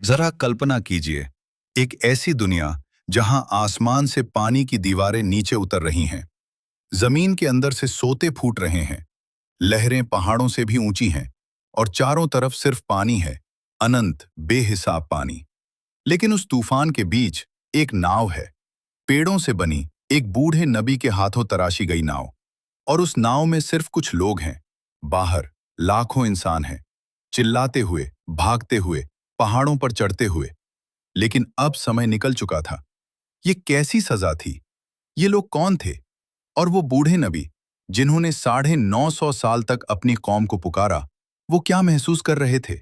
जरा कल्पना कीजिए, एक ऐसी दुनिया जहां आसमान से पानी की दीवारें नीचे उतर रही हैं, जमीन के अंदर से सोते फूट रहे हैं, लहरें पहाड़ों से भी ऊंची हैं और चारों तरफ सिर्फ पानी है, अनंत बेहिसाब पानी। लेकिन उस तूफान के बीच एक नाव है, पेड़ों से बनी, एक बूढ़े नबी के हाथों तराशी गई नाव। और उस नाव में सिर्फ कुछ लोग हैं। बाहर लाखों इंसान हैं, चिल्लाते हुए, भागते हुए, पहाड़ों पर चढ़ते हुए। लेकिन अब समय निकल चुका था। ये कैसी सजा थी? ये लोग कौन थे? और वो बूढ़े नबी जिन्होंने 950 साल तक अपनी कौम को पुकारा, वो क्या महसूस कर रहे थे?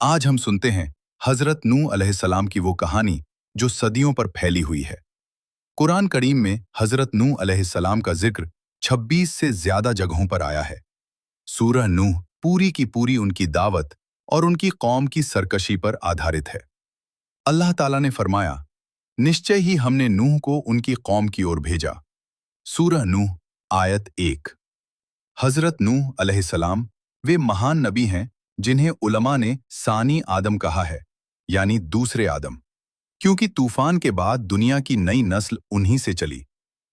आज हम सुनते हैं हजरत नूह अलैहिस्सलाम की वो कहानी जो सदियों पर फैली हुई है। कुरान करीम में हजरत नूह अलैहिस्सलाम का जिक्र 26 से ज्यादा जगहों पर आया है। सूरह नूह पूरी की पूरी उनकी दावत और उनकी कौम की सरकशी पर आधारित है। अल्लाह ताला ने फरमाया, निश्चय ही हमने नूह को उनकी कौम की ओर भेजा। सूरह नूह आयत 1। हजरत नूह अलैहिस्सलाम वे महान नबी हैं जिन्हें उलमा ने सानी आदम कहा है, यानी दूसरे आदम, क्योंकि तूफान के बाद दुनिया की नई नस्ल उन्हीं से चली।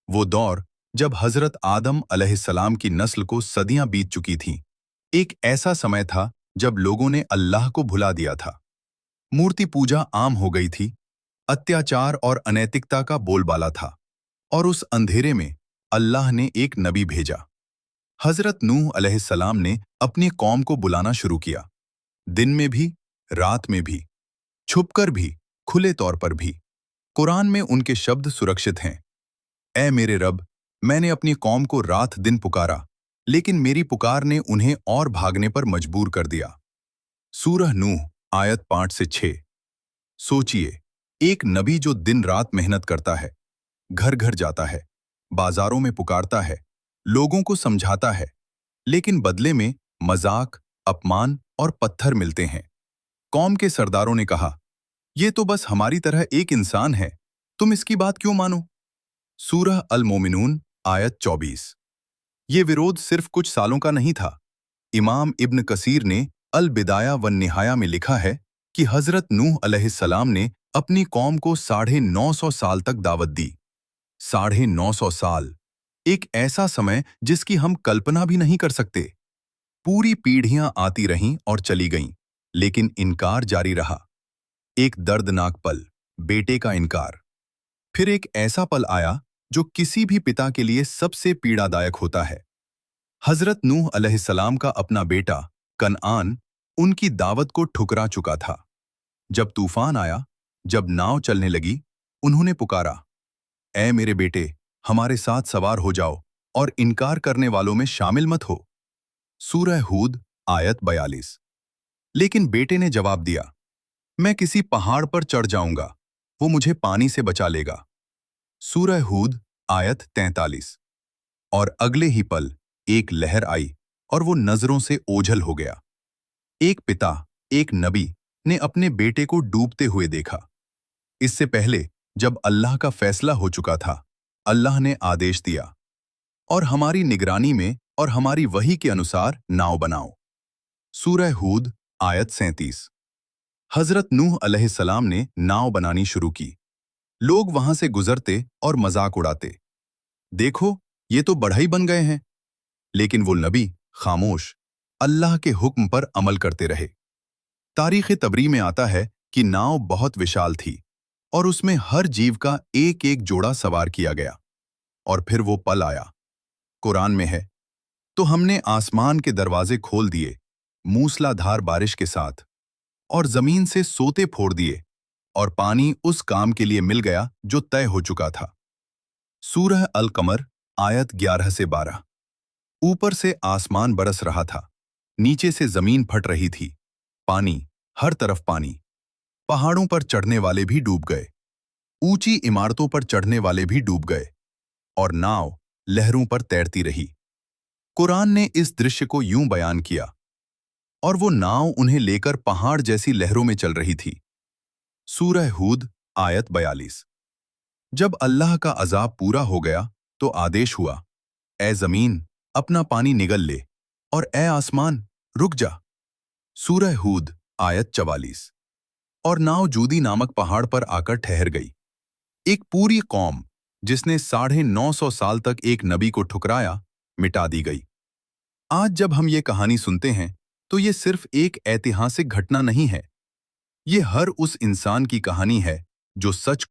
वो दौर जब हजरत आदम अलैहिस्सलाम की नस्ल को सदियां बीत चुकी थीं। एक ऐसा समय था जब लोगों ने अल्लाह को भुला दिया था। मूर्ति पूजा आम हो गई थी, अत्याचार और अनैतिकता का बोलबाला था। और उस अंधेरे में अल्लाह ने एक नबी भेजा। हजरत नूह अलैहिस्सलाम ने अपनी कौम को बुलाना शुरू किया, दिन में भी, रात में भी, छुपकर भी, खुले तौर पर भी। कुरान में उनके शब्द सुरक्षित हैं। ऐ मेरे रब, मैंने अपनी कौम को रात दिन पुकारा, लेकिन मेरी पुकार ने उन्हें और भागने पर मजबूर कर दिया। सूरह नूह आयत 5 से 6। सोचिए, एक नबी जो दिन रात मेहनत करता है, घर घर जाता है, बाजारों में पुकारता है, लोगों को समझाता है, लेकिन बदले में मजाक, अपमान और पत्थर मिलते हैं। कौम के सरदारों ने कहा, यह तो बस हमारी तरह एक इंसान है, तुम इसकी बात क्यों मानो? सूरह अल मोमिनून आयत 24। ये विरोध सिर्फ कुछ सालों का नहीं था। इमाम इब्न कसीर ने अल बिदाया वन निहाया में लिखा है कि हजरत नूह अलैहिस्सलाम ने अपनी कौम को 950 साल तक दावत दी। 950 साल, एक ऐसा समय जिसकी हम कल्पना भी नहीं कर सकते। पूरी पीढ़ियां आती रहीं और चली गईं, लेकिन इनकार जारी रहा। एक दर्दनाक पल, बेटे का इनकार। फिर एक ऐसा पल आया जो किसी भी पिता के लिए सबसे पीड़ादायक होता है। हजरत नूह अलैहिस्सलाम का अपना बेटा कनआन उनकी दावत को ठुकरा चुका था। जब तूफान आया, जब नाव चलने लगी, उन्होंने पुकारा, ऐ मेरे बेटे, हमारे साथ सवार हो जाओ और इनकार करने वालों में शामिल मत हो। सूरह हूद आयत 42। लेकिन बेटे ने जवाब दिया, मैं किसी पहाड़ पर चढ़ जाऊंगा, वो मुझे पानी से बचा लेगा। सूरह हूद आयत 43। और अगले ही पल एक लहर आई और वो नजरों से ओझल हो गया। एक पिता, एक नबी ने अपने बेटे को डूबते हुए देखा। इससे पहले जब अल्लाह का फैसला हो चुका था, अल्लाह ने आदेश दिया, और हमारी निगरानी में और हमारी वही के अनुसार नाव बनाओ। सूरह हूद आयत 37। हजरत नूह अलैहिस्सलाम ने नाव बनानी शुरू की। लोग वहां से गुजरते और मजाक उड़ाते, देखो, ये तो बढ़ई बन गए हैं। लेकिन वो नबी खामोश, अल्लाह के हुक्म पर अमल करते रहे। तारीख़ तबरी में आता है कि नाव बहुत विशाल थी और उसमें हर जीव का एक एक जोड़ा सवार किया गया। और फिर वो पल आया। कुरान में है, तो हमने आसमान के दरवाजे खोल दिए मूसलाधार बारिश के साथ, और जमीन से सोते फोड़ दिए, और पानी उस काम के लिए मिल गया जो तय हो चुका था। सूरह अल कमर आयत 11 से 12। ऊपर से आसमान बरस रहा था, नीचे से जमीन फट रही थी। पानी, हर तरफ पानी। पहाड़ों पर चढ़ने वाले भी डूब गए, ऊंची इमारतों पर चढ़ने वाले भी डूब गए, और नाव लहरों पर तैरती रही। कुरान ने इस दृश्य को यूं बयान किया, और वो नाव उन्हें लेकर पहाड़ जैसी लहरों में चल रही थी। सूरह हूद आयत 42। जब अल्लाह का अजाब पूरा हो गया तो आदेश हुआ, ए जमीन, अपना पानी निगल ले, और ए आसमान, रुक जा। सूरह हूद आयत 44। और नाव जूदी नामक पहाड़ पर आकर ठहर गई। एक पूरी कौम जिसने 950 साल तक एक नबी को ठुकराया, मिटा दी गई। आज जब हम ये कहानी सुनते हैं तो ये सिर्फ एक ऐतिहासिक घटना नहीं है, ये हर उस इंसान की कहानी है जो सच